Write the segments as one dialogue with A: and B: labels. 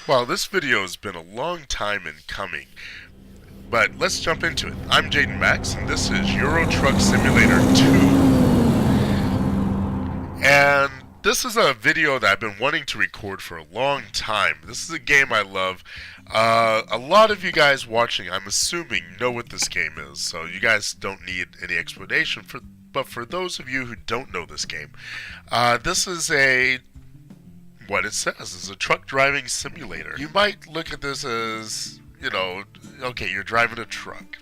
A: Well, this video has been a long time in coming, but let's jump into it. I'm Jaden Max, and this is Euro Truck Simulator 2. And this is a video that I've been wanting to record for a long time. This is a game I love. A lot of you guys watching, I'm assuming, know what this game is, so you guys don't need any explanation. But for those of you who don't know this game, this is what it says is a truck driving simulator. You might look at this as, okay, you're driving a truck.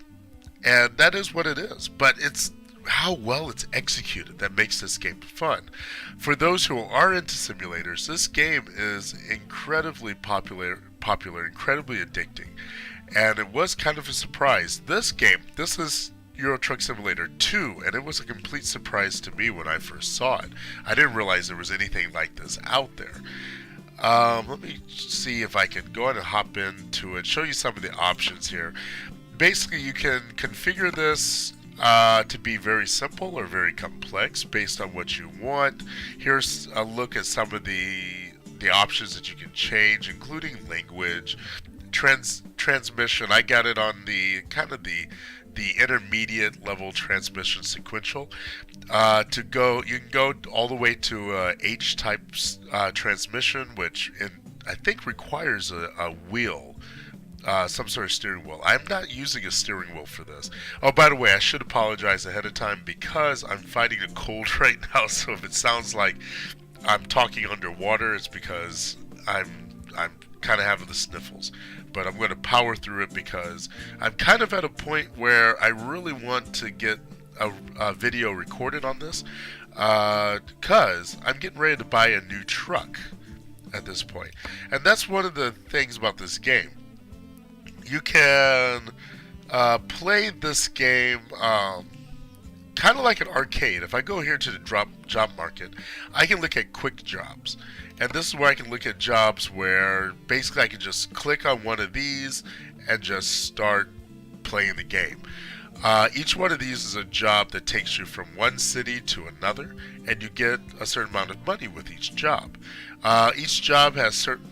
A: And that is what it is. But it's how well it's executed that makes this game fun. For those who are into simulators, this game is incredibly popular, incredibly addicting. And it was kind of a surprise. This is Euro Truck Simulator 2, and it was a complete surprise to me when I first saw it. I didn't realize there was anything like this out there. Let me see if I can go ahead and hop into it, show you some of the options here. Basically, you can configure this to be very simple or very complex based on what you want. Here's a look at some of the options that you can change, including language, transmission. I got it on the kind of the intermediate level transmission sequential. You can go all the way to H type transmission, which I think requires a wheel. Some sort of steering wheel. I'm not using a steering wheel for this. Oh, by the way, I should apologize ahead of time because I'm fighting a cold right now. So if it sounds like I'm talking underwater, it's because I'm kind of having the sniffles. But I'm going to power through it because I'm kind of at a point where I really want to get a video recorded on this because I'm getting ready to buy a new truck at this point. And that's one of the things about this game. You can play this game kind of like an arcade. If I go here to the job market, I can look at quick jobs. And this is where I can look at jobs where basically I can just click on one of these and just start playing the game. Each one of these is a job that takes you from one city to another, and you get a certain amount of money with each job. Each job has certain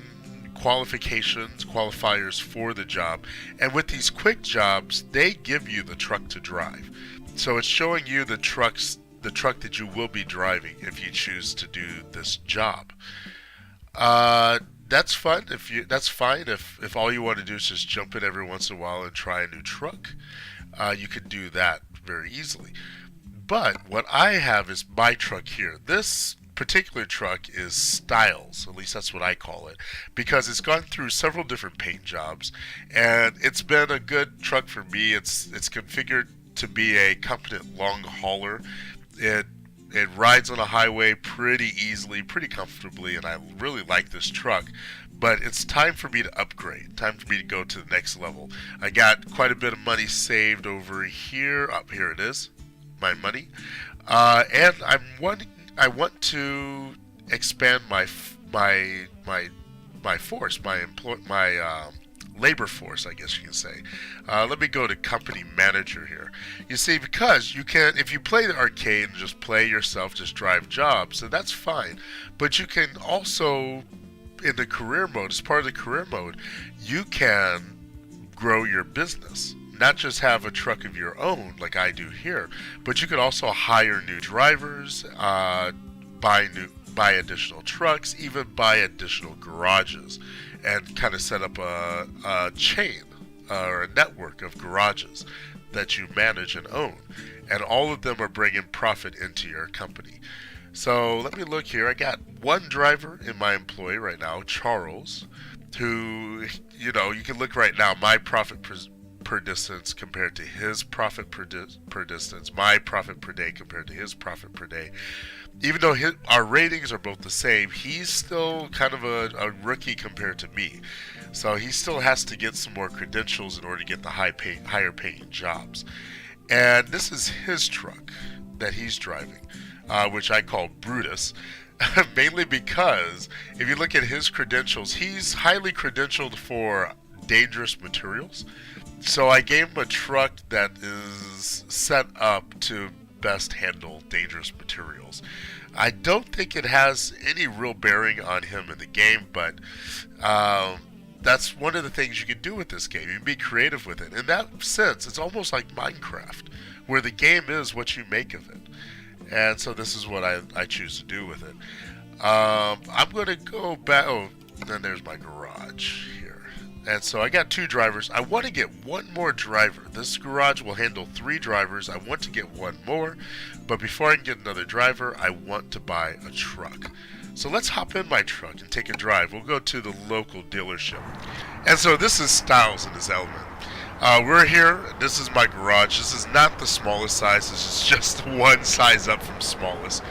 A: qualifiers for the job, and with these quick jobs, they give you the truck to drive. So it's showing you the truck that you will be driving if you choose to do this job. That's fun. That's fine if all you want to do is just jump in every once in a while and try a new truck. You can do that very easily. But what I have is my truck here. This particular truck is Styles, at least that's what I call it, because it's gone through several different paint jobs, and it's been a good truck for me. It's configured to be a competent long hauler. It rides on a highway pretty easily, pretty comfortably, and I really like this truck. But it's time for me to upgrade. Time for me to go to the next level. I got quite a bit of money saved over here. Up here it is, my money, and I want to expand my force, my labor force, I guess you can say. Let me go to company manager here. You see, because you can, if you play the arcade and just play yourself, just drive jobs, then that's fine. But you can also, in the career mode, as part of the career mode, you can grow your business. Not just have a truck of your own like I do here, but you could also hire new drivers, buy additional trucks, even buy additional garages, and kind of set up a chain or a network of garages that you manage and own, and all of them are bringing profit into your company. So let me look here. I got one driver in my employee right now, Charles, who, you can look right now, my profit per distance compared to his profit per distance, my profit per day compared to his profit per day. Even though our ratings are both the same, he's still kind of a rookie compared to me. So he still has to get some more credentials in order to get the higher paying jobs. And this is his truck that he's driving, which I call Brutus. Mainly because if you look at his credentials, he's highly credentialed for dangerous materials. So I gave him a truck that is set up to best handle dangerous materials. I don't think it has any real bearing on him in the game, but that's one of the things you can do with this game. You can be creative with it. In that sense, it's almost like Minecraft, where the game is what you make of it. And so this is what I choose to do with it. I'm going to go back. Oh, then there's my garage here. And so I got 2 drivers. I want to get one more driver. This garage will handle 3 drivers. I want to get one more. But before I can get another driver, I want to buy a truck. So let's hop in my truck and take a drive. We'll go to the local dealership. And so this is Styles in his element. We're here. This is my garage. This is not the smallest size. This is just one size up from smallest.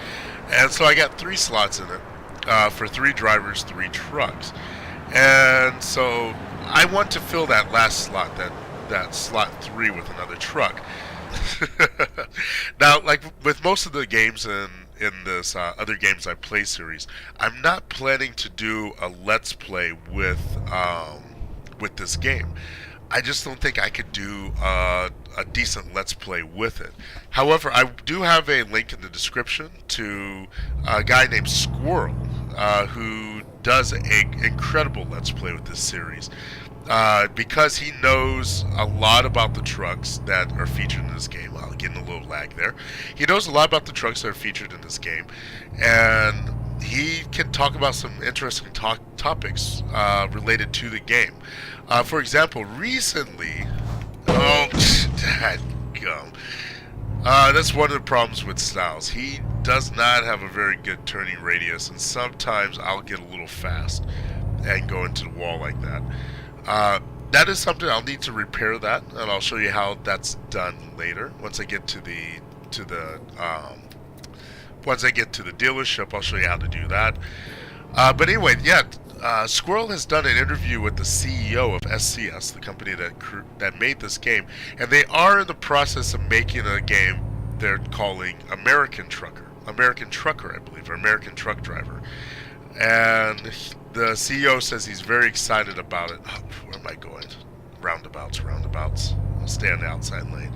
A: And so I got 3 slots in it for 3 drivers, 3 trucks. And so I want to fill that last slot, that slot 3 with another truck. Now, like with most of the games in this other games I play series, I'm not planning to do a let's play with this game. I just don't think I could do a decent let's play with it. However, I do have a link in the description to a guy named Squirrel who does an incredible let's play with this series. Because he knows a lot about the trucks that are featured in this game. I'll get in a little lag there. He knows a lot about the trucks that are featured in this game, and he can talk about some interesting topics related to the game. For example, recently, dadgum. That's one of the problems with Styles. He does not have a very good turning radius, and sometimes I'll get a little fast and go into the wall like that. That is something I'll need to repair that, and I'll show you how that's done later. Once I get to the dealership, I'll show you how to do that. But anyway, yeah, Squirrel has done an interview with the CEO of SCS, the company that made this game, and they are in the process of making a game they're calling American Trucker, I believe, or American Truck Driver. And the CEO says he's very excited about it. Oh, where am I going? Roundabouts. I'll stay on the outside lane.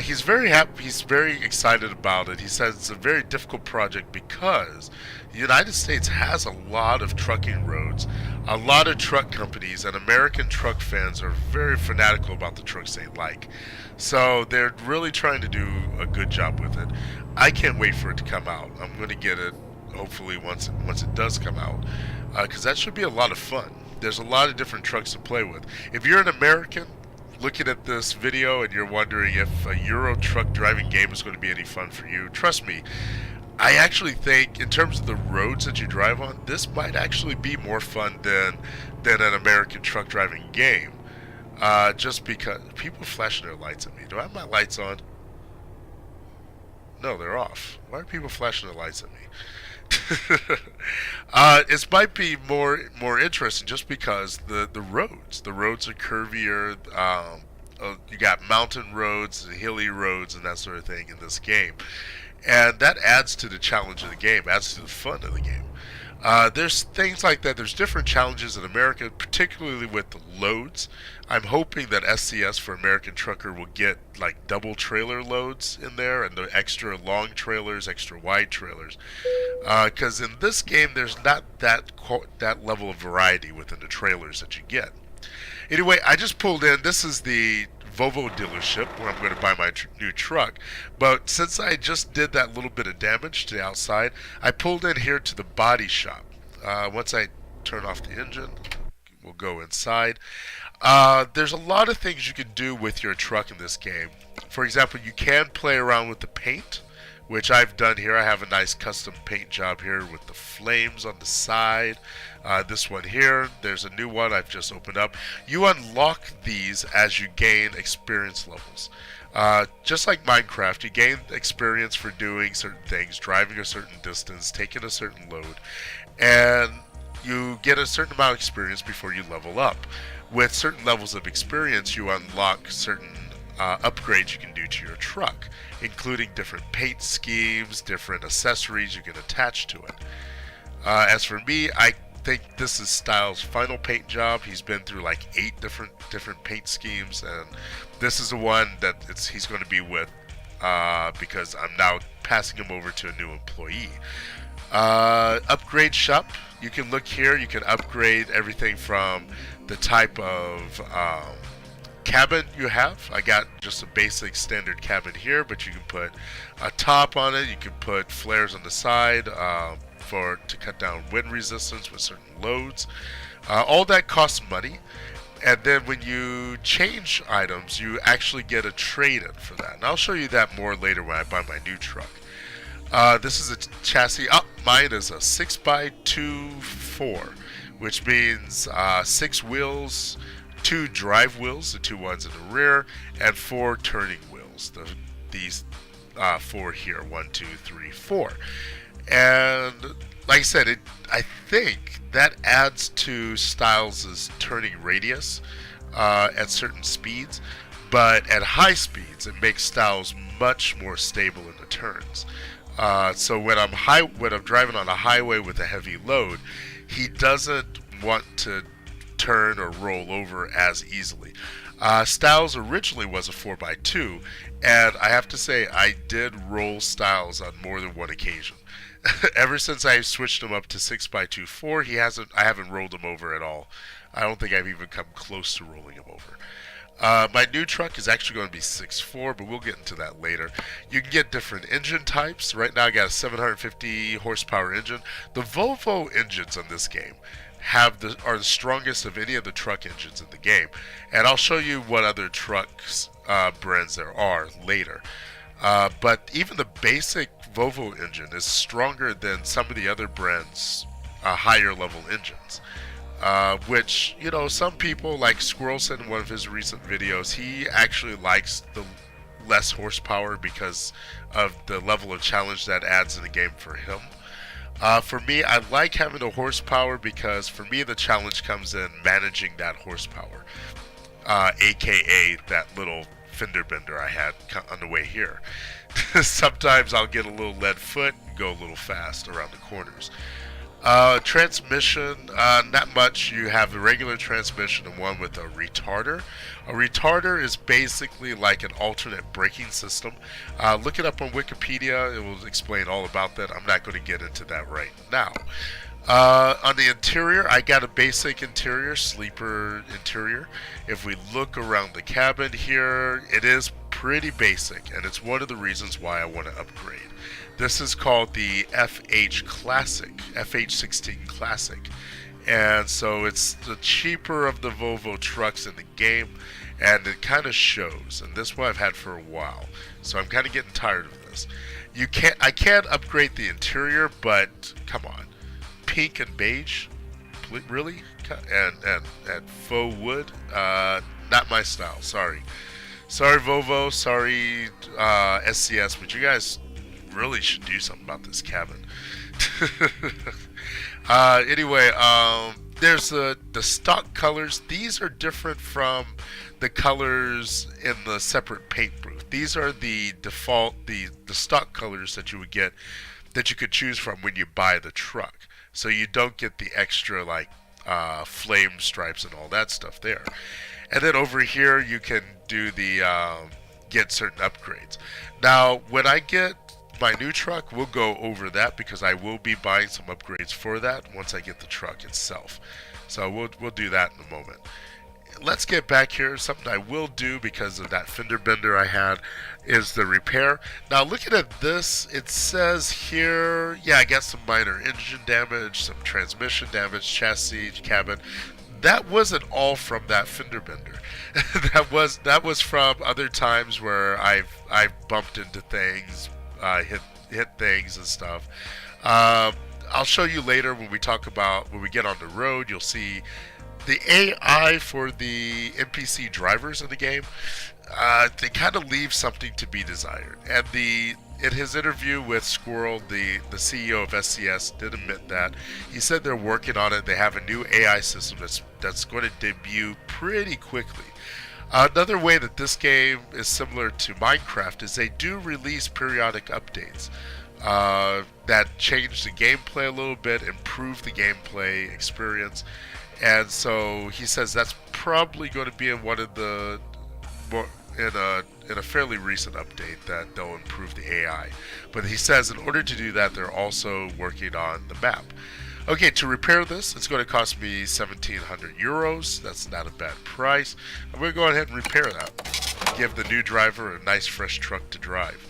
A: He's very happy. He's very excited about it. He says it's a very difficult project because the United States has a lot of trucking roads, a lot of truck companies, and American truck fans are very fanatical about the trucks they like. So they're really trying to do a good job with it. I can't wait for it to come out. I'm going to get it hopefully once it does come out, because that should be a lot of fun. There's a lot of different trucks to play with. If you're an American looking at this video and you're wondering if a Euro truck driving game is going to be any fun for you, trust me, I actually think in terms of the roads that you drive on, this might actually be more fun than an American truck driving game. Just because people flashing their lights at me. Do I have my lights on? No, they're off. Why are people flashing their lights at me? It might be more interesting just because the roads are curvier. You got mountain roads, hilly roads, and that sort of thing in this game, and that adds to the challenge of the game, adds to the fun of the game. There's things like that. There's different challenges in America, particularly with the loads. I'm hoping that SCS for American Trucker will get like double trailer loads in there and the extra long trailers, extra wide trailers. Because in this game, there's not that level of variety within the trailers that you get. Anyway, I just pulled in. This is the Volvo dealership where I'm going to buy my new truck. But since I just did that little bit of damage to the outside, I pulled in here to the body shop. Once I turn off the engine, we'll go inside. There's a lot of things you can do with your truck in this game. For example, you can play around with the paint, which I've done here. I have a nice custom paint job here with the flames on the side. This one here, there's a new one I've just opened up. You unlock these as you gain experience levels. Just like Minecraft, you gain experience for doing certain things, driving a certain distance, taking a certain load, and you get a certain amount of experience before you level up. With certain levels of experience, you unlock certain upgrades you can do to your truck, including different paint schemes, different accessories you can attach to it. As for me, I think this is Styles' final paint job. He's been through like 8 different paint schemes, and this is the one that he's going to be with because I'm now passing him over to a new employee. Upgrade shop. You can look here. You can upgrade everything from the type of cabin you have. I got just a basic standard cabin here, but you can put a top on it. You can put flares on the side to cut down wind resistance with certain loads. All that costs money. And then when you change items, you actually get a trade-in for that. And I'll show you that more later when I buy my new truck. This is a chassis. Mine is a 6x2 which means 6 wheels, 2 drive wheels, the 2 ones in the rear, and 4 turning wheels. These 4 here, 1, 2, 3, 4. And like I said, I think that adds to Styles' turning radius at certain speeds, but at high speeds it makes Styles much more stable in the turns. So when I'm driving on a highway with a heavy load, he doesn't want to turn or roll over as easily. Styles originally was a 4x2, and I have to say I did roll Styles on more than one occasion. Ever since I switched him up to 6x2 I haven't rolled him over at all. I don't think I've even come close to rolling him over. My new truck is actually going to be 6.4, but we'll get into that later. You can get different engine types. Right now I got a 750 horsepower engine. The Volvo engines on this game are the strongest of any of the truck engines in the game. And I'll show you what other trucks brands there are later. But even the basic Volvo engine is stronger than some of the other brands' higher level engines. Which, some people, like Squirrelson in one of his recent videos, he actually likes the less horsepower because of the level of challenge that adds in the game for him. For me, I like having the horsepower because for me the challenge comes in managing that horsepower, aka that little fender bender I had on the way here. Sometimes I'll get a little lead foot and go a little fast around the corners. Transmission, not much. You have a regular transmission and one with a retarder. A retarder is basically like an alternate braking system. Look it up on Wikipedia. It will explain all about that. I'm not going to get into that right now. On the interior, I got a basic interior, sleeper interior. If we look around the cabin here, it is pretty basic, and it's one of the reasons why I want to upgrade. This is called the FH16 Classic, and so it's the cheaper of the Volvo trucks in the game, and it kind of shows. And this one I've had for a while, so I'm kind of getting tired of this. I can't upgrade the interior, but come on, pink and beige, really, and faux wood, not my style. Sorry Volvo, sorry SCS, but you guys really should do something about this cabin. Anyway, there's the stock colors. These are different from the colors in the separate paint booth. These are the default, the stock colors that you would get, that you could choose from when you buy the truck. So you don't get the extra like flame stripes and all that stuff there. And then over here you can do the get certain upgrades. Now when I get my new truck, we'll go over that because I will be buying some upgrades for that once I get the truck itself. So we'll do that in a moment. Let's get back here. Something I will do because of that fender bender I had is the repair. Now looking at this, it says here, yeah, I got some minor engine damage, some transmission damage, chassis, cabin. That wasn't all from that fender bender. that was from other times where I've bumped into things, hit things and stuff. I'll show you later when we get on the road. You'll see the AI for the NPC drivers in the game. They kind of leave something to be desired. And in his interview with Squirrel, the CEO of SCS, did admit that. He said they're working on it. They have a new AI system that's going to debut pretty quickly. Another way that this game is similar to Minecraft is they do release periodic updates that change the gameplay a little bit, improve the gameplay experience. And so he says that's probably going to be in one of the in a fairly recent update that they'll improve the AI. But he says in order to do that, they're also working on the map. Okay, to repair this, it's going to cost me 1,700 euros. That's not a bad price. I'm going to go ahead and repair that. Give the new driver a nice fresh truck to drive.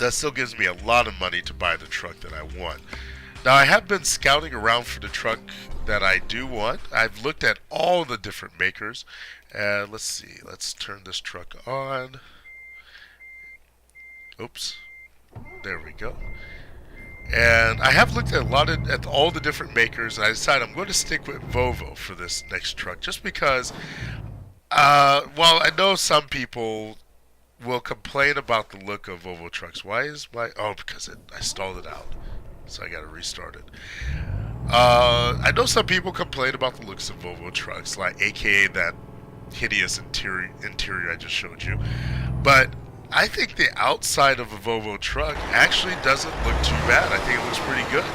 A: That still gives me a lot of money to buy the truck that I want. Now, I have been scouting around for the truck that I do want. I've looked at all the different makers. Let's see. Let's turn this truck on. Oops. There we go. And I have looked at all the different makers, and I decided I'm going to stick with Volvo for this next truck, just because. Well, I know some people will complain about the look of Volvo trucks. Why is my? Oh, because I stalled it out, so I got to restart it. I know some people complain about the looks of Volvo trucks, like AKA that hideous interior I just showed you, but I think the outside of a Volvo truck actually doesn't look too bad. I think it looks pretty good.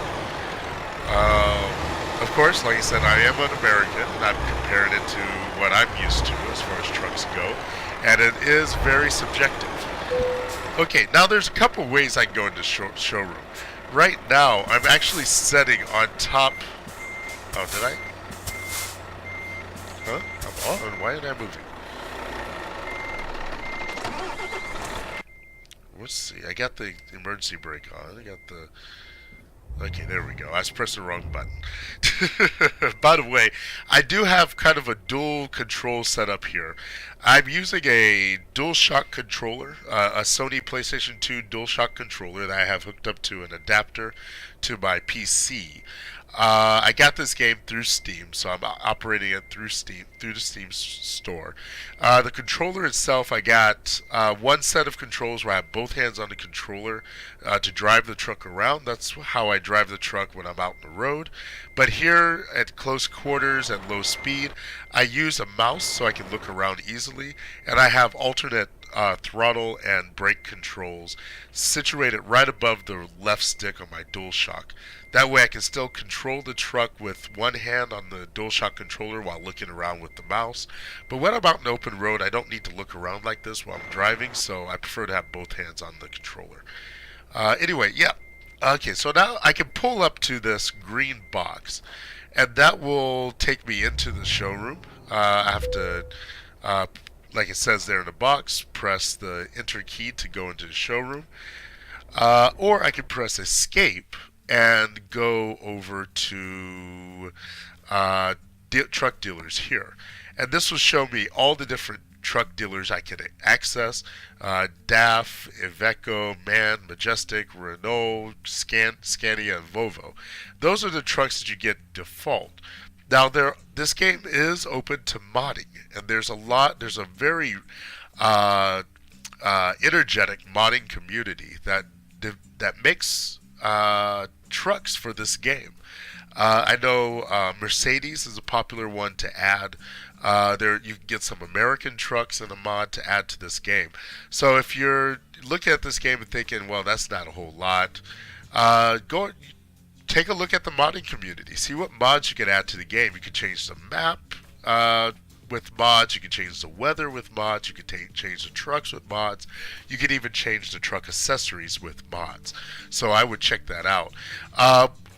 A: Of course, like I said, I am an American, and I'm comparing it to what I'm used to as far as trucks go, and it is very subjective. Okay, now there's a couple ways I can go into showroom. Right now, I'm actually setting on top. Oh, did I? Huh? I'm on. Why am I moving? Let's see. I got the emergency brake on. I got the. Okay, there we go. I was pressing the wrong button. By the way, I do have kind of a dual control setup here. I'm using a DualShock controller, a Sony PlayStation 2 DualShock controller that I have hooked up to an adapter to my PC. I got this game through Steam, so I'm operating it through the Steam store. The controller itself, I got one set of controls where I have both hands on the controller to drive the truck around. That's how I drive the truck when I'm out on the road. But here at close quarters at low speed, I use a mouse so I can look around easily, and I have alternate throttle and brake controls situated right above the left stick on my DualShock. That way I can still control the truck with one hand on the DualShock controller while looking around with the mouse. But when I'm out in the open road, I don't need to look around like this while I'm driving, so I prefer to have both hands on the controller. Anyway, yeah. Okay, so now I can pull up to this green box, and that will take me into the showroom. I have to, like it says there in the box, press the enter key to go into the showroom. Or I can press escape and go over to truck dealers here. And this will show me all the different truck dealers I can access. DAF, Iveco, MAN, Majestic, Renault, Scania, and Volvo. Those are the trucks that you get default. Now, this game is open to modding, and there's a very energetic modding community that makes trucks for this game. I know Mercedes is a popular one to add. You can get some American trucks in a mod to add to this game. So if you're looking at this game and thinking, well, that's not a whole lot, go take a look at the modding community. See what mods you can add to the game. You can change the map with mods. You can change the weather with mods. You can change the trucks with mods. You can even change the truck accessories with mods. So I would check that out.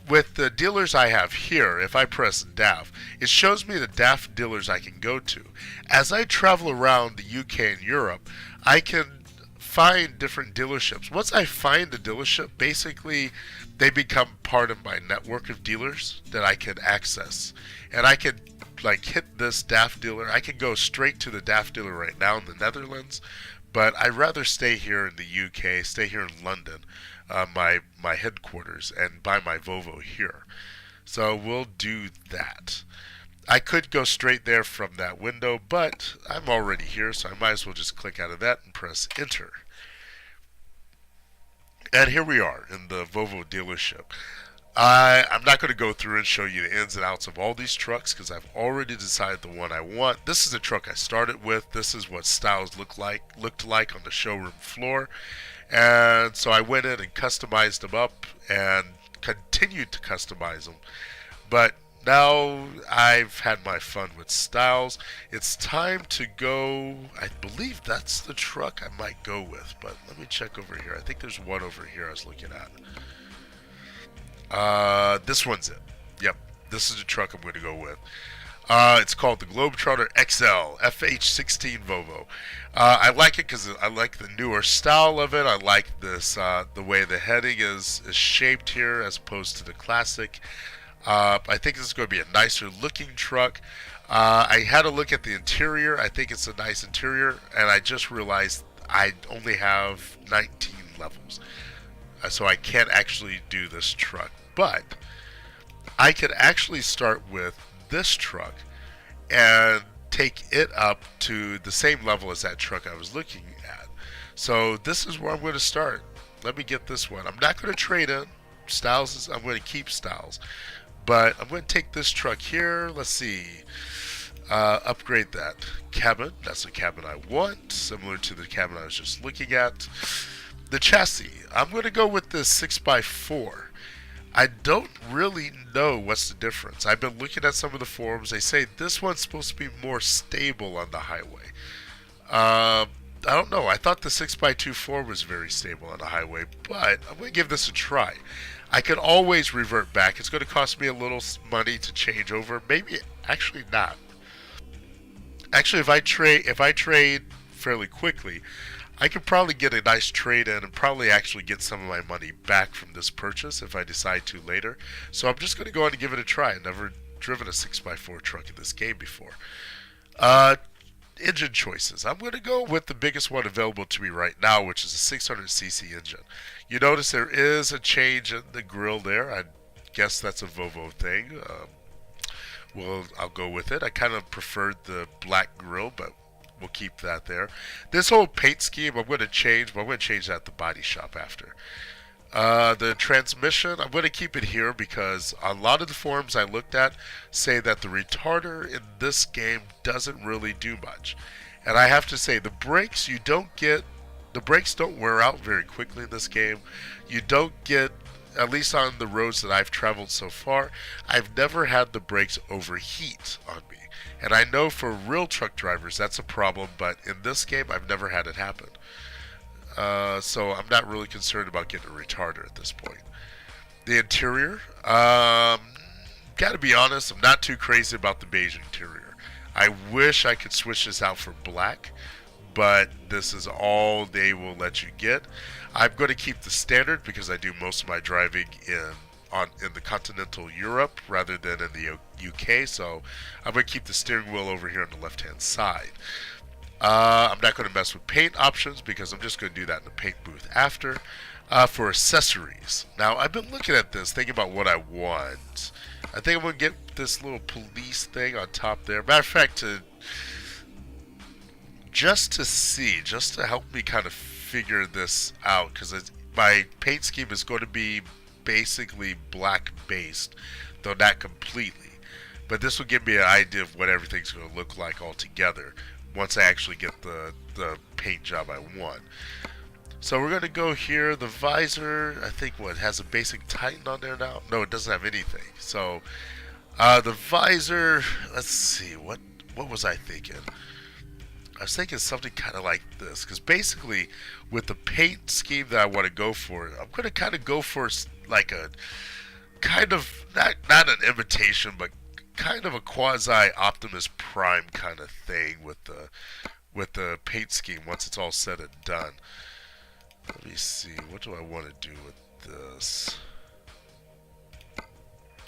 A: With the dealers I have here, if I press DAF, it shows me the DAF dealers I can go to. As I travel around the UK and Europe, I can find different dealerships. Once I find a dealership, basically they become part of my network of dealers that I can access. And I can hit this DAF dealer. I can go straight to the DAF dealer right now in the Netherlands, but I'd rather stay here in the UK, stay here in London, my headquarters, and buy my Volvo here. So we'll do that. I could go straight there from that window, but I'm already here, so I might as well just click out of that and press enter. And here we are in the Volvo dealership. I'm not going to go through and show you the ins and outs of all these trucks because I've already decided the one I want. This is the truck I started with. This is what styles looked like on the showroom floor. And so I went in and customized them up and continued to customize them. But now I've had my fun with styles. It's time to go. I believe that's the truck I might go with, but let me check over here. I think there's one over here I was looking at. This one's it. Yep, this is the truck I'm going to go with. It's called the Globetrotter XL FH16 Volvo. I like it because I like the newer style of it. I like this the way the heading is shaped here as opposed to the classic. I think this is going to be a nicer looking truck. I had a look at the interior. I think it's a nice interior, and I just realized I only have 19 levels, so I can't actually do this truck. But I could actually start with this truck and take it up to the same level as that truck I was looking at. So this is where I'm going to start. Let me get this one. I'm not going to trade in. I'm going to keep Styles. But I'm going to take this truck here. Let's see. Upgrade that cabin. That's the cabin I want. Similar to the cabin I was just looking at. The chassis. I'm going to go with this 6x4. I don't really know what's the difference. I've been looking at some of the forums. They say this one's supposed to be more stable on the highway. I don't know. I thought the 6x24 was very stable on the highway, but I'm going to give this a try. I could always revert back. It's going to cost me a little money to change over. Maybe, actually not. Actually, if I trade fairly quickly, I could probably get a nice trade in and probably actually get some of my money back from this purchase if I decide to later. So I'm just going to go on and give it a try. I've never driven a 6x4 truck in this game before. Engine choices. I'm going to go with the biggest one available to me right now, which is a 600cc engine. You notice there is a change in the grille there. I guess that's a Volvo thing. Well, I'll go with it. I kind of preferred the black grille, but we'll keep that there. This whole paint scheme I'm going to change, but I'm going to change that at the body shop after. The transmission, I'm going to keep it here because a lot of the forums I looked at say that the retarder in this game doesn't really do much. And I have to say, the brakes don't wear out very quickly in this game. You don't get, at least on the roads that I've traveled so far, I've never had the brakes overheat on me. And I know for real truck drivers that's a problem, but in this game I've never had it happen. So I'm not really concerned about getting a retarder at this point. The interior, gotta be honest, I'm not too crazy about the beige interior. I wish I could switch this out for black, but this is all they will let you get. I'm going to keep the standard because I do most of my driving in the continental Europe rather than in the UK, so I'm going to keep the steering wheel over here on the left hand side. I'm not going to mess with paint options because I'm just going to do that in the paint booth after. For accessories, now I've been looking at this thinking about what I want. I think I'm going to get this little police thing on top there. Matter of fact, just to help me kind of figure this out, because my paint scheme is going to be basically black based, though not completely, but this will give me an idea of what everything's going to look like altogether once I actually get the paint job I want. So we're going to go here. The visor, I think what has a basic Titan on there now. No, it doesn't have anything. So the visor, let's see, what was I thinking? I was thinking something kind of like this, because basically with the paint scheme that I want to go for, I'm going to kind of go for like a kind of not an imitation, but kind of a quasi Optimus Prime kind of thing with the paint scheme once it's all said and done. Let me see, what do I want to do with this?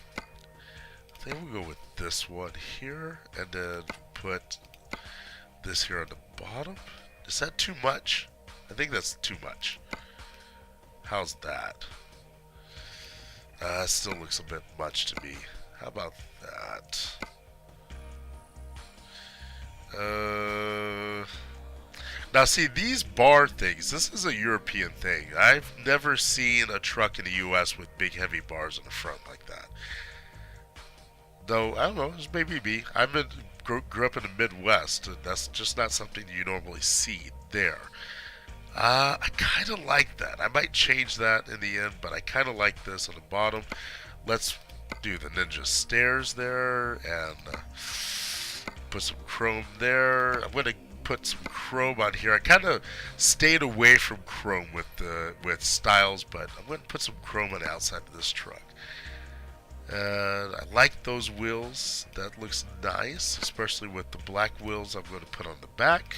A: I think we'll go with this one here and then put this here on the bottom. Is that too much? I think that's too much. How's that? Still looks a bit much to me. How about that? Now see, these bar things, this is a European thing. I've never seen a truck in the US with big heavy bars in the front like that. Though, I don't know, this may be me. Grew up in the Midwest, and that's just not something you normally see there. I kind of like that. I might change that in the end, but I kind of like this on the bottom. Let's do the ninja stairs there, and put some chrome there. I'm gonna put some chrome on here. I kind of stayed away from chrome with styles, but I'm gonna put some chrome on the outside of this truck. And I like those wheels. That looks nice, especially with the black wheels I'm going to put on the back.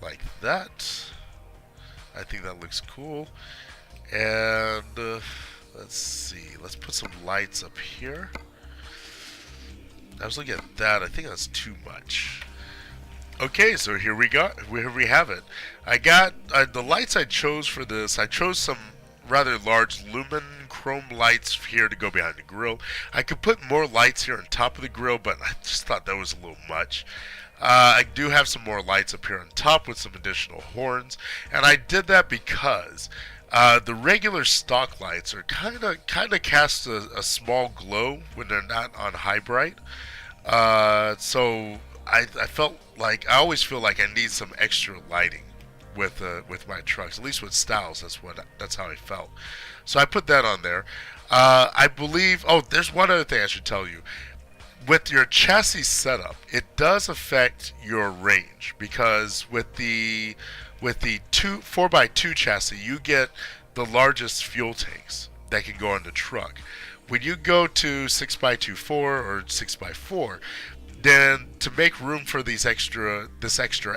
A: Like that. I think that looks cool. And let's see. Let's put some lights up here. I was looking at that. I think that's too much. Okay, so here we go. Here we have it. I got the lights I chose for this. I chose some rather large lumen chrome lights here to go behind the grill. I could put more lights here on top of the grill, but I just thought that was a little much. I do have some more lights up here on top with some additional horns, and I did that because the regular stock lights are kind of cast a small glow when they're not on high bright. So I felt like I always feel like I need some extra lighting with my trucks, at least with styles. That's how I felt. So I put that on there. I believe. Oh, there's one other thing I should tell you. With your chassis setup, it does affect your range, because with the 4x2 chassis, you get the largest fuel tanks that can go on the truck. When you go to 6x2 or 6x4, then to make room for this extra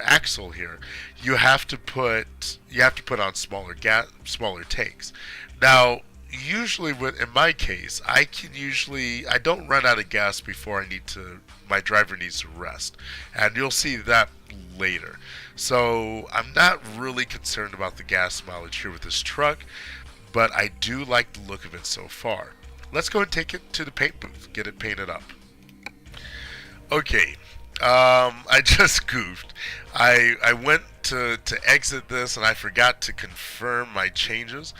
A: axle here, you have to put on smaller tanks. Now, usually in my case, I don't run out of gas before my driver needs to rest, and you'll see that later. So I'm not really concerned about the gas mileage here with this truck, but I do like the look of it so far. Let's go and take it to the paint booth, get it painted up. Okay, I just goofed. I went to exit this, and I forgot to confirm my changes,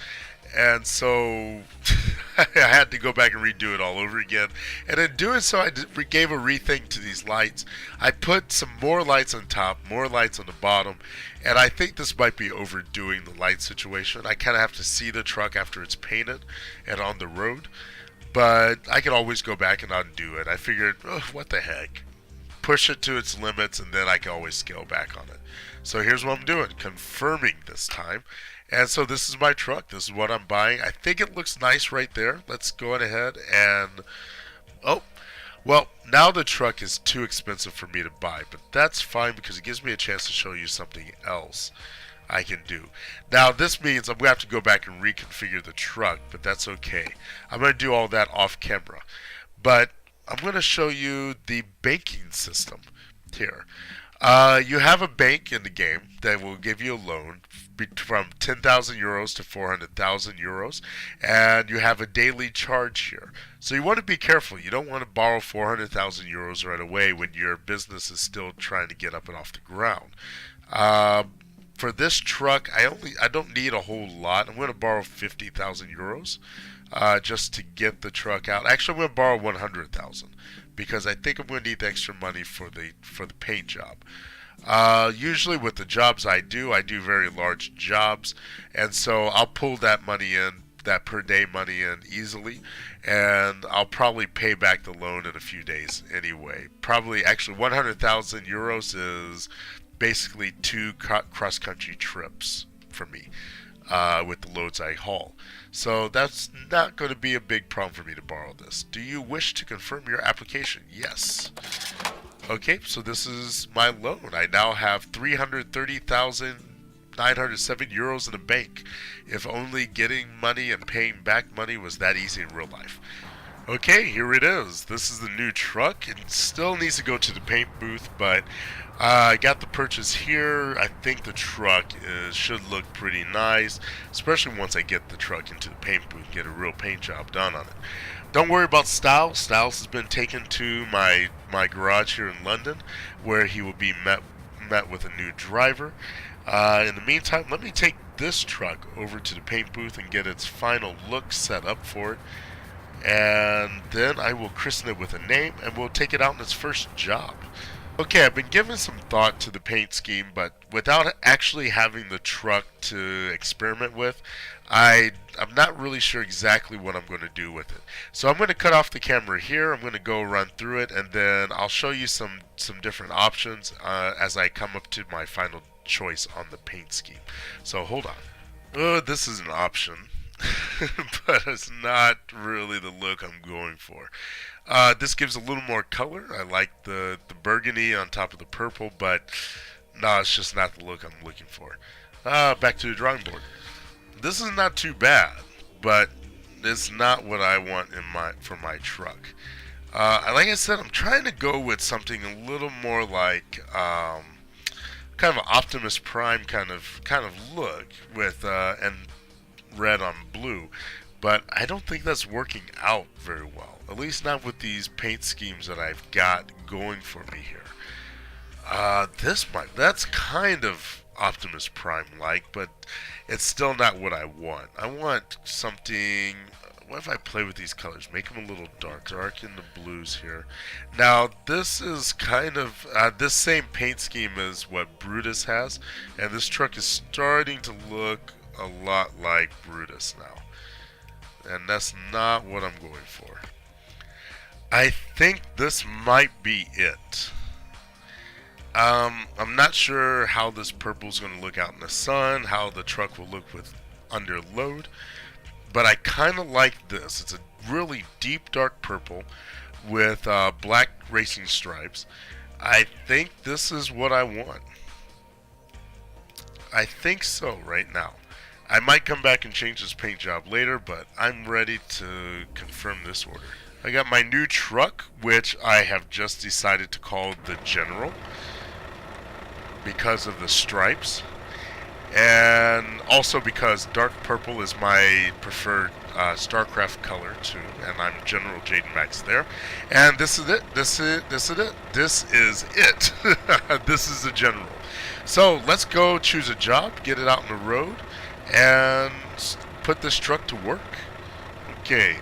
A: and so I had to go back and redo it all over again. And in doing so, I gave a rethink to these lights. I put some more lights on top, more lights on the bottom, and I think this might be overdoing the light situation. I kind of have to see the truck after it's painted and on the road. But I can always go back and undo it. I figured, what the heck? Push it to its limits, and then I can always scale back on it. So here's what I'm doing, confirming this time. And so this is my truck. This is what I'm buying. I think it looks nice right there. Let's go on ahead and... Oh, well, now the truck is too expensive for me to buy. But that's fine, because it gives me a chance to show you something else I can do. Now this means I'm going to have to go back and reconfigure the truck, but that's okay. I'm going to do all that off camera. But I'm going to show you the banking system here. You have a bank in the game that will give you a loan from 10,000 euros to 400,000 euros, and you have a daily charge here. So you want to be careful. You don't want to borrow 400,000 euros right away when your business is still trying to get up and off the ground. For this truck, I don't need a whole lot. I'm going to borrow 50,000 euros just to get the truck out. Actually, I'm going to borrow 100,000 because I think I'm going to need the extra money for the paint job. Usually with the jobs I do very large jobs, and so I'll pull that money in, that per day money in easily, and I'll probably pay back the loan in a few days anyway. Actually 100,000 euros is basically 2 cross-country trips for me with the loads I haul. So that's not going to be a big problem for me to borrow this. Do you wish to confirm your application? Yes. Okay, so this is my loan. I now have 330,907 euros in the bank. If only getting money and paying back money was that easy in real life. Okay, here it is. This is the new truck. It still needs to go to the paint booth, but I got the purchase here. I think the truck should look pretty nice, especially once I get the truck into the paint booth, get a real paint job done on it. Don't worry about Styles. Styles has been taken to my garage here in London, where he will be met with a new driver. In the meantime, let me take this truck over to the paint booth and get its final look set up for it. And then I will christen it with a name, and we'll take it out on its first job. Okay, I've been giving some thought to the paint scheme, but without actually having the truck to experiment with, I'm not really sure exactly what I'm going to do with it. So I'm going to cut off the camera here. I'm going to go run through it, and then I'll show you some different options as I come up to my final choice on the paint scheme. So hold on. Oh, this is an option, but it's not really the look I'm going for. This gives a little more color. I like the burgundy on top of the purple, but no, it's just not the look I'm looking for. Back to the drawing board. This is not too bad, but it's not what I want in for my truck. Like I said, I'm trying to go with something a little more like kind of an Optimus Prime kind of look with and red on blue, but I don't think that's working out very well. At least not with these paint schemes that I've got going for me here. That's kind of Optimus Prime like, but it's still not what I want. I want something. What if I play with these colors? Make them a little dark in the blues here. Now this is kind of this same paint scheme as what Brutus has, and this truck is starting to look a lot like Brutus now, and that's not what I'm going for. I think this might be it. I'm not sure how this purple is going to look out in the sun, how the truck will look with under load, but I kind of like this. It's a really deep dark purple with black racing stripes. I think this is what I want. I think so right now. I might come back and change this paint job later, but I'm ready to confirm this order. I got my new truck, which I have just decided to call the General because of the stripes, and also because dark purple is my preferred Starcraft color too, and I'm General Jaden Max there. And this is it. This is it. This is it. This is the General. So let's go choose a job, get it out on the road, and put this truck to work. Okay.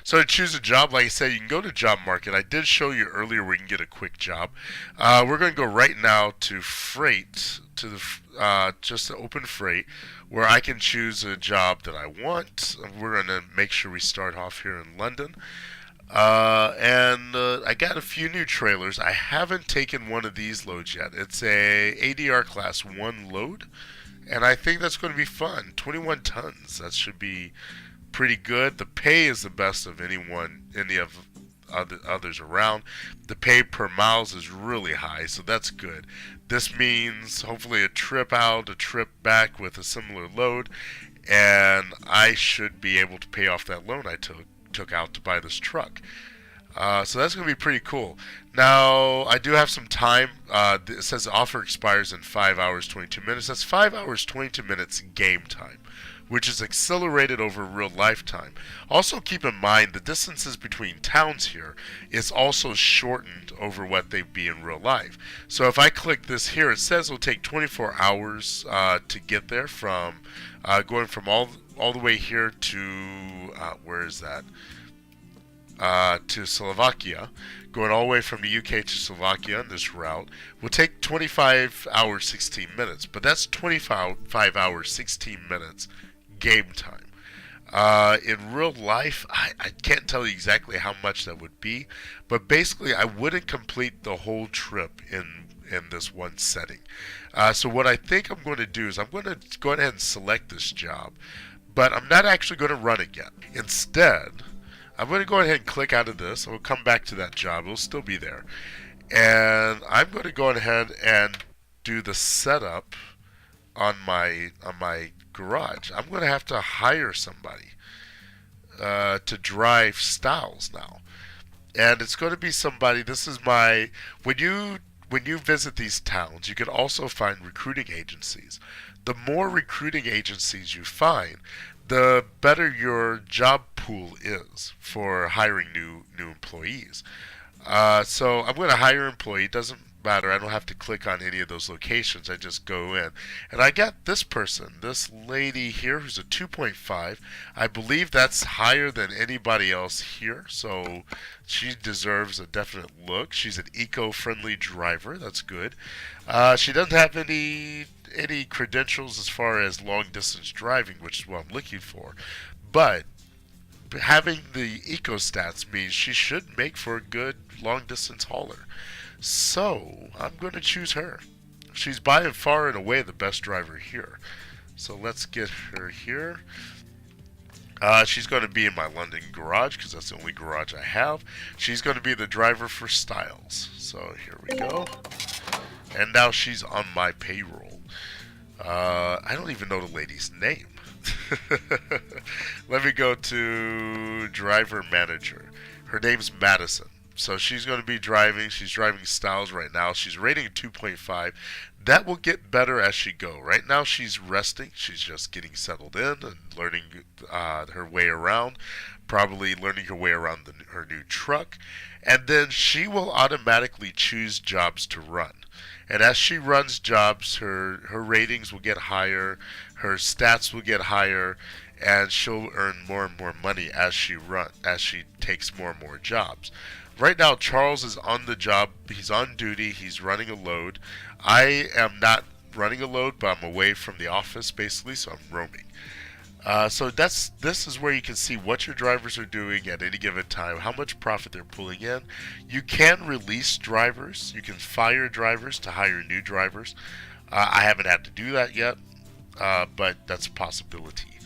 A: So to choose a job, like I said, you can go to Job Market. I did show you earlier where you can get a quick job. We're going to go right now to Freight, to the just to open Freight, where I can choose a job that I want. We're going to make sure we start off here in London. And I got a few new trailers. I haven't taken one of these loads yet. It's a ADR Class 1 load, and I think that's going to be fun. 21 tons. That should be pretty good. The pay is the best of any of others around. The pay per miles is really high, so that's good. This means hopefully a trip out, a trip back with a similar load, and I should be able to pay off that loan I took out to buy this truck. So that's going to be pretty cool. Now, I do have some time. It says the offer expires in 5 hours, 22 minutes. That's 5 hours, 22 minutes game time, which is accelerated over real lifetime. Also keep in mind the distances between towns here is also shortened over what they'd be in real life. So if I click this here, it says it'll take 24 hours to get there from going from all the way here to where is that? To Slovakia, going all the way from the UK to Slovakia on this route will take 25 hours 16 minutes, but that's 25 hours 16 minutes game time. In real life, I can't tell you exactly how much that would be, but basically I wouldn't complete the whole trip in this one setting. So what I think I'm going to do is I'm going to go ahead and select this job, but I'm not actually going to run it yet. Instead, I'm going to go ahead and click out of this. We'll come back to that job. It'll still be there. And I'm going to go ahead and do the setup on my garage. I'm going to have to hire somebody to drive Styles now. And it's going to be somebody, this is my, when you visit these towns, you can also find recruiting agencies. The more recruiting agencies you find, the better your job pool is for hiring new employees. So I'm going to hire an employee. Doesn't matter. I don't have to click on any of those locations. I just go in. And I got this person, this lady here, who's a 2.5. I believe that's higher than anybody else here. So she deserves a definite look. She's an eco-friendly driver. That's good. She doesn't have any credentials as far as long distance driving, which is what I'm looking for. But having the eco stats means she should make for a good long distance hauler. So I'm going to choose her. She's by and far and away the best driver here. So let's get her here. She's going to be in my London garage because that's the only garage I have. She's going to be the driver for Styles. So here we go. And now she's on my payroll. I don't even know the lady's name. Let me go to driver manager. Her name's Madison. So she's going to be driving. She's driving Styles right now. She's rating 2.5. That will get better as she go. Right now she's resting. She's just getting settled in and learning her way around. Probably learning her way around her new truck. And then she will automatically choose jobs to run. And as she runs jobs, her ratings will get higher, her stats will get higher, and she'll earn more and more money as she takes more and more jobs. Right now, Charles is on the job. He's on duty. He's running a load. I am not running a load, but I'm away from the office basically, so I'm roaming. So this is where you can see what your drivers are doing at any given time, how much profit they're pulling in. You can release drivers. You can fire drivers to hire new drivers. I haven't had to do that yet, but that's a possibility.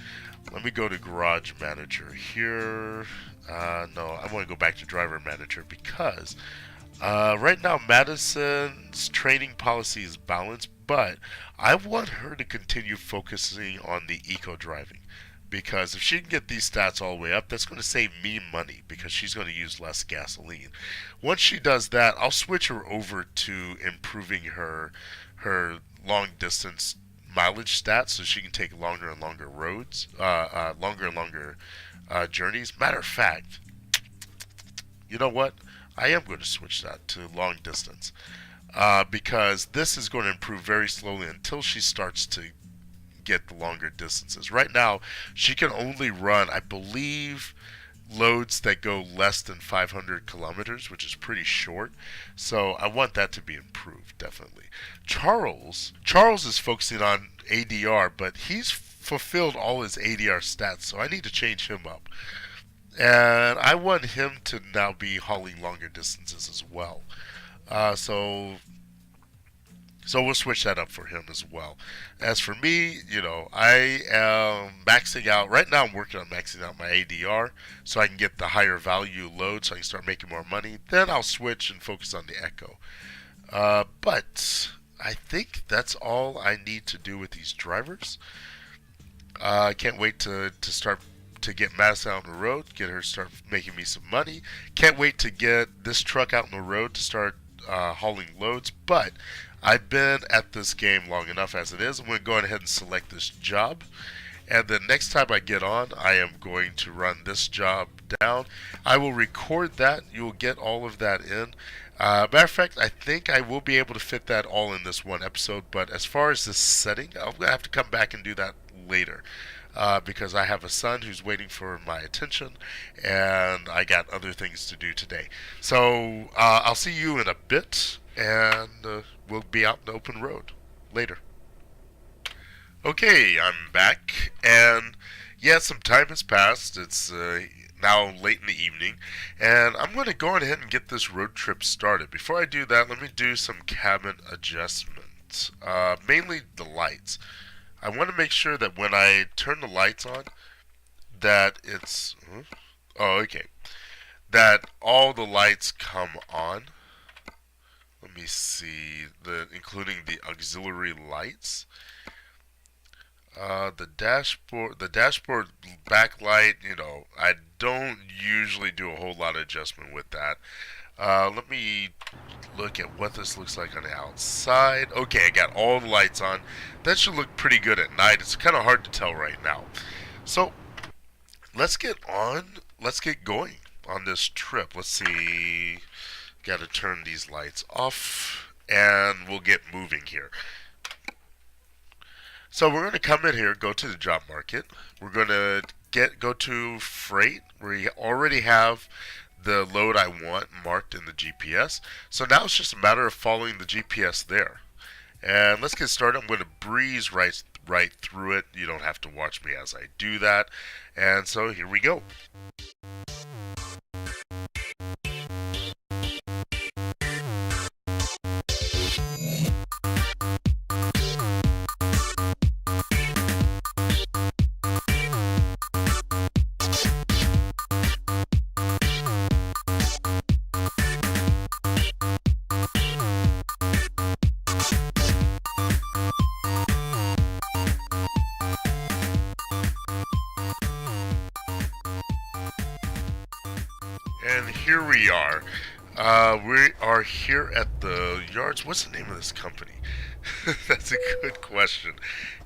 A: Let me go to Garage Manager here. No, I want to go back to Driver Manager because right now Madison's training policy is balanced, but I want her to continue focusing on the eco driving. Because if she can get these stats all the way up, that's going to save me money because she's going to use less gasoline. Once she does that, I'll switch her over to improving her long distance mileage stats so she can take longer and longer roads, longer and longer journeys. Matter of fact, you know what? I am going to switch that to long distance because this is going to improve very slowly until she starts to get the longer distances. Right now, she can only run, I believe, loads that go less than 500 kilometers, which is pretty short. So I want that to be improved, definitely. Charles is focusing on ADR, but he's fulfilled all his ADR stats, so I need to change him up. And I want him to now be hauling longer distances as well. So we'll switch that up for him as well. As for me, I am maxing out. Right now I'm working on maxing out my ADR so I can get the higher value load so I can start making more money. Then I'll switch and focus on the Echo. But I think that's all I need to do with these drivers. I can't wait to start to get Madison out on the road, get her to start making me some money. Can't wait to get this truck out on the road to start hauling loads. But I've been at this game long enough as it is. I'm going to go ahead and select this job. And then next time I get on, I am going to run this job down. I will record that. You will get all of that in. Matter of fact, I think I will be able to fit that all in this one episode. But as far as this setting, I'm going to have to come back and do that later. Because I have a son who's waiting for my attention, and I got other things to do today. So I'll see you in a bit, and we'll be out in the open road later. Okay, I'm back, and yeah, some time has passed. It's now late in the evening, and I'm going to go ahead and get this road trip started. Before I do that, let me do some cabin adjustments, mainly the lights. I want to make sure that when I turn the lights on, that it's, that all the lights come on. Let me see, including the auxiliary lights. The dashboard backlight, I don't usually do a whole lot of adjustment with that. Let me look at what this looks like on the outside. Okay, I got all the lights on. That should look pretty good at night. It's kind of hard to tell right now. So, let's get going on this trip. Let's see. Got to turn these lights off. and we'll get moving here. So we're going to come in here, go to the job market. We're going to go to freight. We already have the load I want marked in the GPS. So now it's just a matter of following the GPS there. And let's get started. I'm going to breeze right through it. You don't have to watch me as I do that. And so here we go. And here we are. We are here at the yards. What's the name of this company? That's a good question.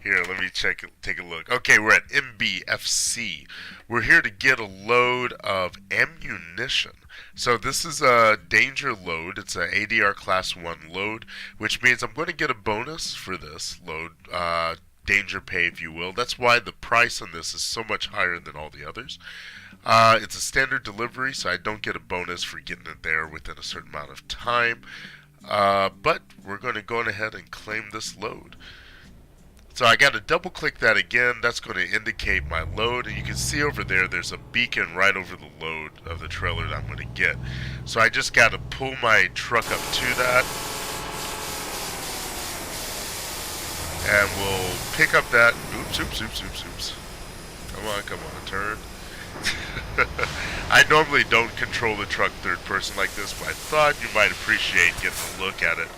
A: Here, let me take a look. Okay, we're at MBFC. We're here to get a load of ammunition. So this is a danger load. It's an ADR class 1 load, which means I'm going to get a bonus for this load. Danger pay, if you will. That's why the price on this is so much higher than all the others. It's a standard delivery, so I don't get a bonus for getting it there within a certain amount of time. But we're going to go ahead and claim this load. So I got to double click that again. That's going to indicate my load, and you can see over there there's a beacon right over the load of the trailer that I'm going to get. So I just got to pull my truck up to that, and we'll pick up that. Oops. Come on, turn. I normally don't control the truck third person like this, but I thought you might appreciate getting a look at it.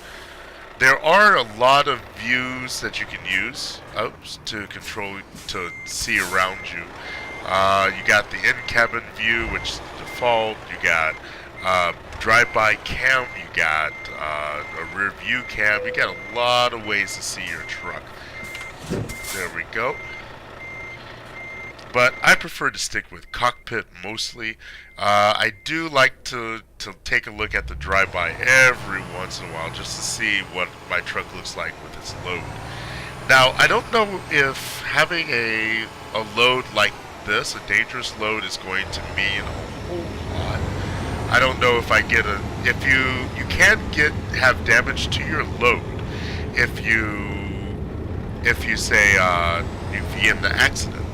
A: There are a lot of views that you can use to control, to see around you. You got the in-cabin view, which is the default. You got drive-by cam. You got a rear view cam. You got a lot of ways to see your truck. There we go. But I prefer to stick with cockpit mostly. I do like to take a look at the drive-by every once in a while just to see what my truck looks like with its load. Now, I don't know if having a load like this, a dangerous load, is going to mean a whole lot. I don't know if I get if you can have damage to your load if you say if you get in an accident.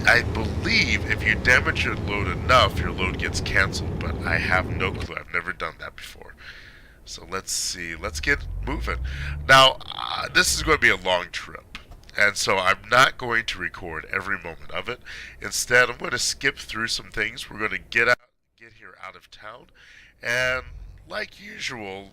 A: I believe if you damage your load enough, your load gets canceled, but I have no clue. I've never done that before. So let's see. Let's get moving. Now, this is going to be a long trip, and so I'm not going to record every moment of it. Instead, I'm going to skip through some things. We're going to get here out of town, and like usual,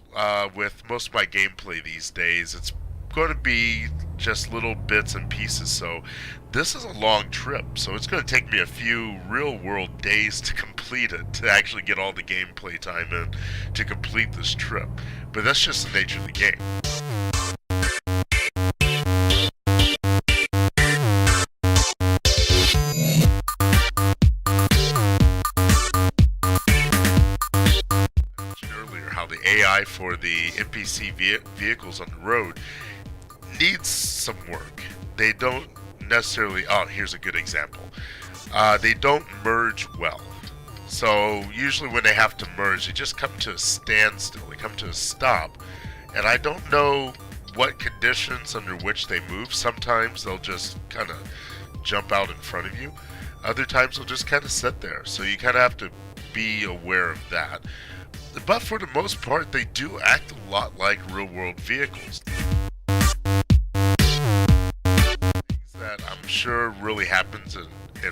A: with most of my gameplay these days, it's going to be just little bits and pieces. So this is a long trip, so it's going to take me a few real world days to complete it, to actually get all the gameplay time in to complete this trip. But that's just the nature of the game. I mentioned earlier how the AI for the NPC vehicles on the road needs some work. They don't necessarily, here's a good example. They don't merge well. So usually when they have to merge, they just come to a standstill. They come to a stop. And I don't know what conditions under which they move. Sometimes they'll just kind of jump out in front of you. Other times they'll just kind of sit there. So you kind of have to be aware of that. But for the most part, they do act a lot like real-world vehicles. That I'm sure really happens in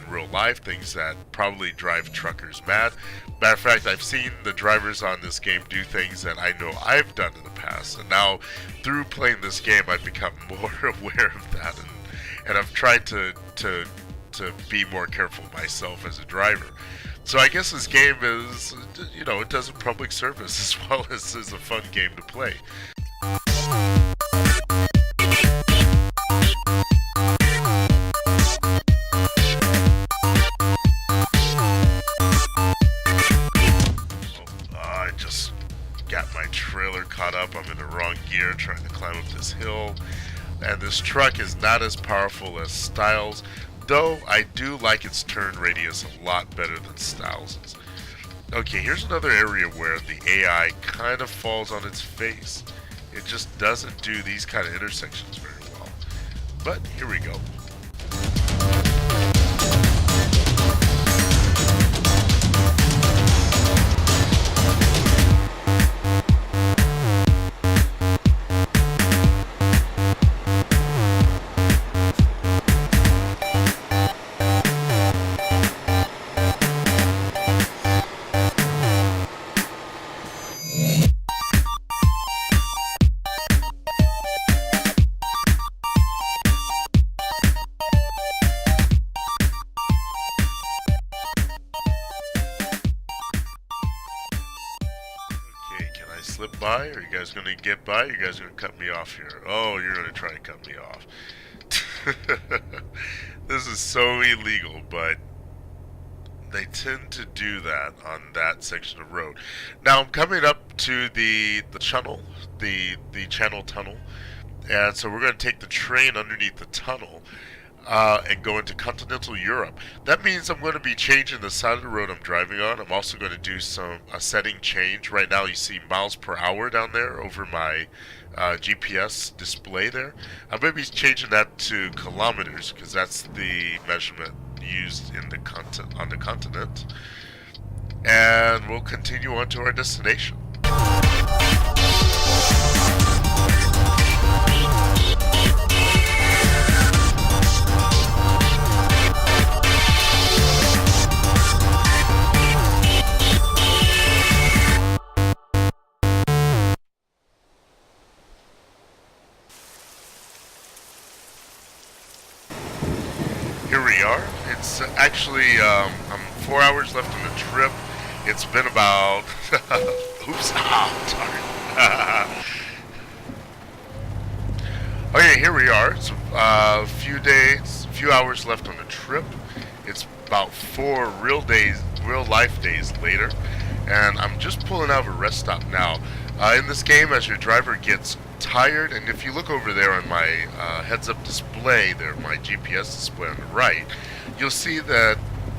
A: real life, things that probably drive truckers mad. Matter of fact, I've seen the drivers on this game do things that I know I've done in the past, and now through playing this game I've become more aware of that, and I've tried to be more careful myself as a driver. So I guess this game is, it does a public service as well as is a fun game to play. got my trailer caught up. I'm in the wrong gear trying to climb up this hill. And this truck is not as powerful as Styles, though I do like its turn radius a lot better than Styles's. Okay, here's another area where the AI kind of falls on its face. It just doesn't do these kind of intersections very well. But here we go. Slip by? Are you guys gonna get by? Are you guys gonna cut me off here? Oh, you're gonna try to cut me off. This is so illegal, but they tend to do that on that section of road. Now I'm coming up to the channel, the channel tunnel, and so we're gonna take the train underneath the tunnel. And go into continental Europe. That means I'm going to be changing the side of the road I'm driving on. I'm also going to do a setting change. Right now you see miles per hour down there over my GPS display there. I'm going to be changing that to kilometers because that's the measurement used in on the continent. And we'll continue on to our destination. Here we are. It's actually, I'm 4 hours left on the trip. It's been about, oops, sorry. Okay, here we are. It's a few hours left on the trip. It's about 4 real life days later. And I'm just pulling out of a rest stop now. In this game, as your driver gets tired, and if you look over there on my heads-up display, there, my GPS display on the right, you'll see that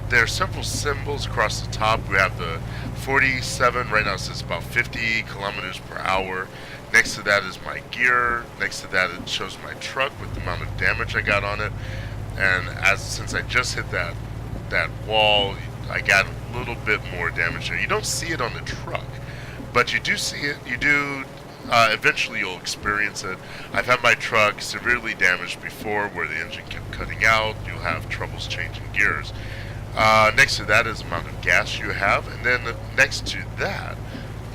A: there are several symbols across the top. We have the 47, right now it says about 50 kilometers per hour. Next to that is my gear. Next to that it shows my truck with the amount of damage I got on it. And since I just hit that wall, I got a little bit more damage there. You don't see it on the truck, but you do see it. You do. Eventually you'll experience it. I've had my truck severely damaged before where the engine kept cutting out. You'll have troubles changing gears. Next to that is the amount of gas you have, and then next to that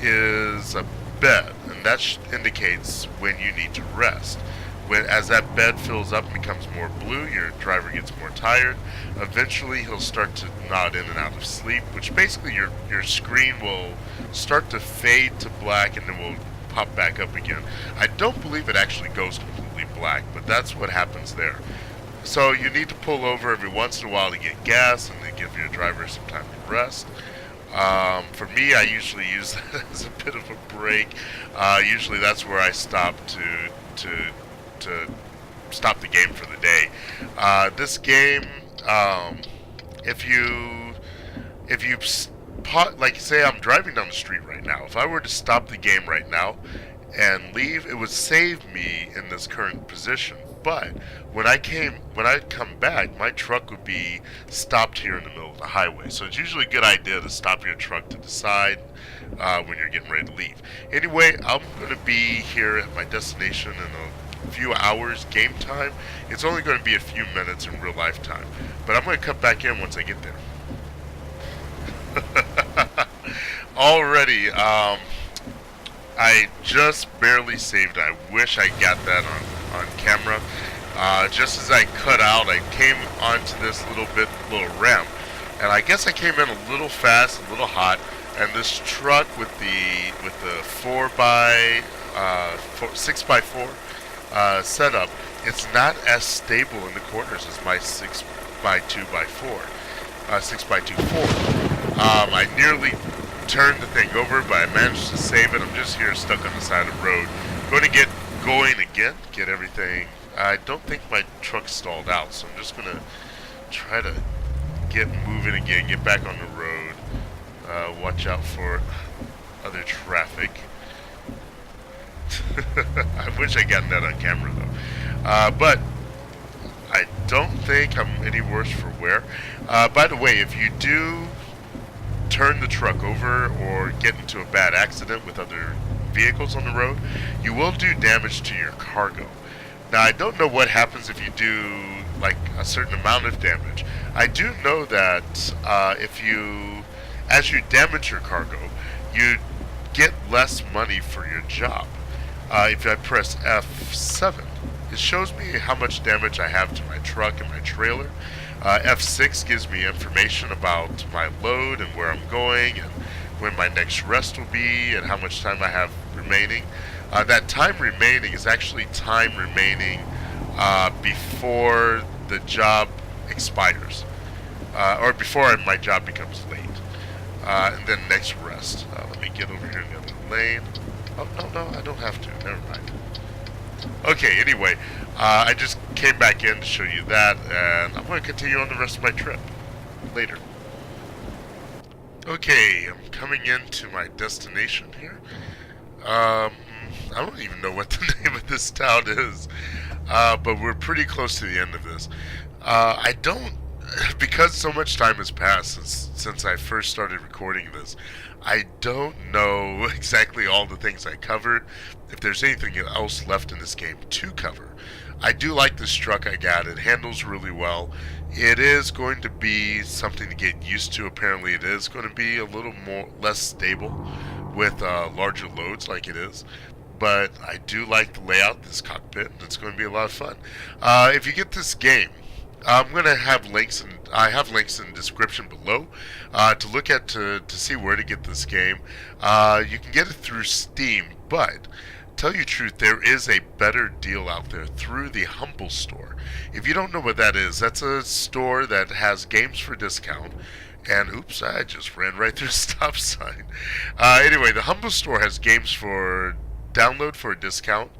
A: is a bed, and that indicates when you need to rest. As that bed fills up and becomes more blue, your driver gets more tired. Eventually he'll start to nod in and out of sleep, which basically your screen will start to fade to black and then will pop back up again. I don't believe it actually goes completely black, but that's what happens there. So you need to pull over every once in a while to get gas and to give your driver some time to rest. For me, I usually use that as a bit of a break. Usually that's where I stop to stop the game for the day. This game, if you like, say I'm driving down the street right now, if I were to stop the game right now and leave, it would save me in this current position. But when I come back, my truck would be stopped here in the middle of the highway. So it's usually a good idea to stop your truck to the side when you're getting ready to leave. Anyway, I'm going to be here at my destination in a few hours game time. It's only going to be a few minutes in real life time, but I'm going to cut back in once I get there. Already, I just barely saved. I wish I got that on camera. Just as I cut out, I came onto this little ramp, and I guess I came in a little fast, a little hot, and this truck with the 6x4 setup, it's not as stable in the corners as my 6x2 Ford. I nearly turn the thing over, but I managed to save it. I'm just here stuck on the side of the road. Going to get going again, get everything. I don't think my truck stalled out, so I'm just going to try to get moving again, get back on the road. Watch out for other traffic. I wish I got that on camera though. But I don't think I'm any worse for wear. By the way, if you do turn the truck over or get into a bad accident with other vehicles on the road, you will do damage to your cargo. Now, I don't know what happens if you do like a certain amount of damage. I do know that as you damage your cargo, you get less money for your job. If I press F7, it shows me how much damage I have to my truck and my trailer. F6 gives me information about my load and where I'm going and when my next rest will be and how much time I have remaining. That time remaining is actually time remaining before the job expires, or before my job becomes late. And then next rest. Let me get over here in the other lane. Oh, no, I don't have to. Never mind. Okay, anyway, I just came back in to show you that, and I'm going to continue on the rest of my trip later. Okay, I'm coming into my destination here. I don't even know what the name of this town is, but we're pretty close to the end of this. I don't, because so much time has passed since I first started recording this, I don't know exactly all the things I covered, if there's anything else left in this game to cover. I do like this truck I got. It handles really well. It is going to be something to get used to. Apparently it is going to be a little less stable with larger loads like it is. But I do like the layout of this cockpit, and it's going to be a lot of fun. If you get this game, I'm going to have links, I have links in the description below to look at to see where to get this game. You can get it through Steam, but tell you the truth, there is a better deal out there through the Humble Store. If you don't know what that is, that's a store that has games for discount. And oops, I just ran right through a stop sign. Anyway, the Humble Store has games for download for a discount,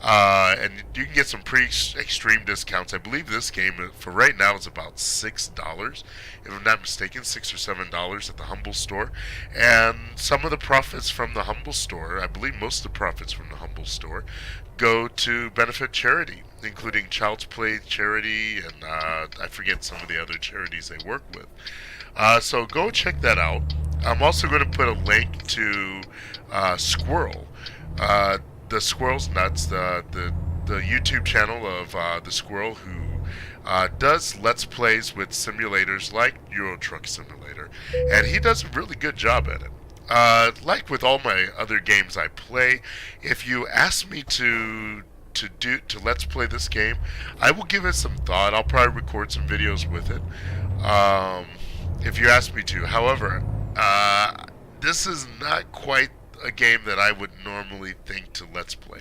A: and you can get some pretty extreme discounts. I believe this game for right now is about $6, if I'm not mistaken, $6 or $7 at the Humble Store. And some of the profits from the Humble Store, I believe most of the profits from the Humble Store, go to benefit charity, including Child's Play charity, and I forget some of the other charities they work with. So go check that out. I'm also going to put a link to Squirrel. The Squirrel's Nuts, the YouTube channel of the Squirrel, who does Let's Plays with simulators like Euro Truck Simulator, and he does a really good job at it. Like with all my other games I play, if you ask me to Let's Play this game, I will give it some thought. I'll probably record some videos with it, if you ask me to. However, this is not quite a game that I would normally think to Let's Play.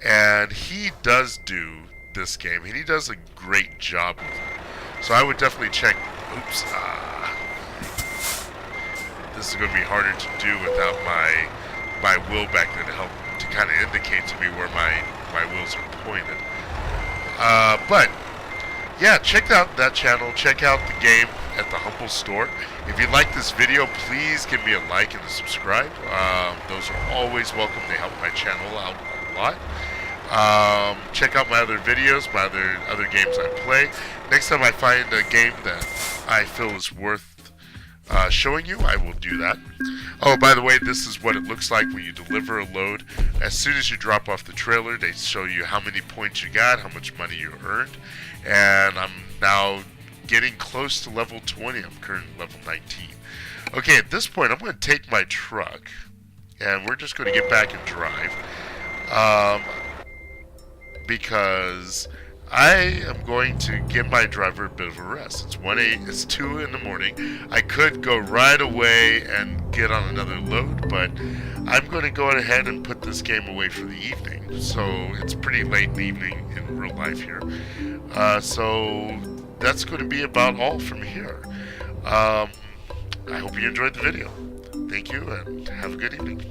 A: And he does do this game, and he does a great job with it. So I would definitely check. Oops. This is going to be harder to do without my wheel back there to help to kind of indicate to me where my wheels are pointed. But yeah, check out that channel. Check out the game at the Humble Store. If you like this video, please give me a like and a subscribe. Those are always welcome. They help my channel out a lot. Check out my other videos, my other games I play. Next time I find a game that I feel is worth showing you, I will do that. Oh, by the way, this is what it looks like when you deliver a load. As soon as you drop off the trailer, they show you how many points you got, how much money you earned. And I'm now getting close to level 20. I'm currently level 19. Okay, at this point, I'm going to take my truck, and we're just going to get back and drive. Because I am going to give my driver a bit of a rest. It's 2 in the morning. I could go right away and get on another load, but I'm going to go ahead and put this game away for the evening. So it's pretty late in the evening in real life here. So that's going to be about all from here. I hope you enjoyed the video. Thank you, and have a good evening.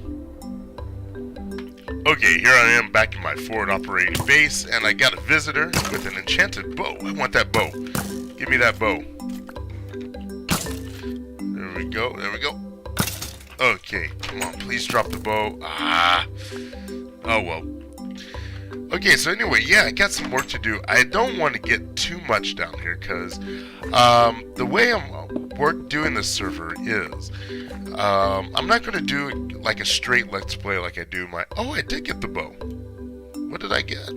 A: Okay, here I am back in my forward operating base, and I got a visitor with an enchanted bow. I want that bow. Give me that bow. There we go, there we go. Okay, come on, please drop the bow. Ah. Oh well. Okay, so anyway, yeah, I got some work to do. I don't want to get too much down here, because the way I'm doing this server is, I'm not going to do like a straight let's play like I do my... Oh, I did get the bow. What did I get?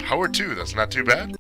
A: Power 2, that's not too bad.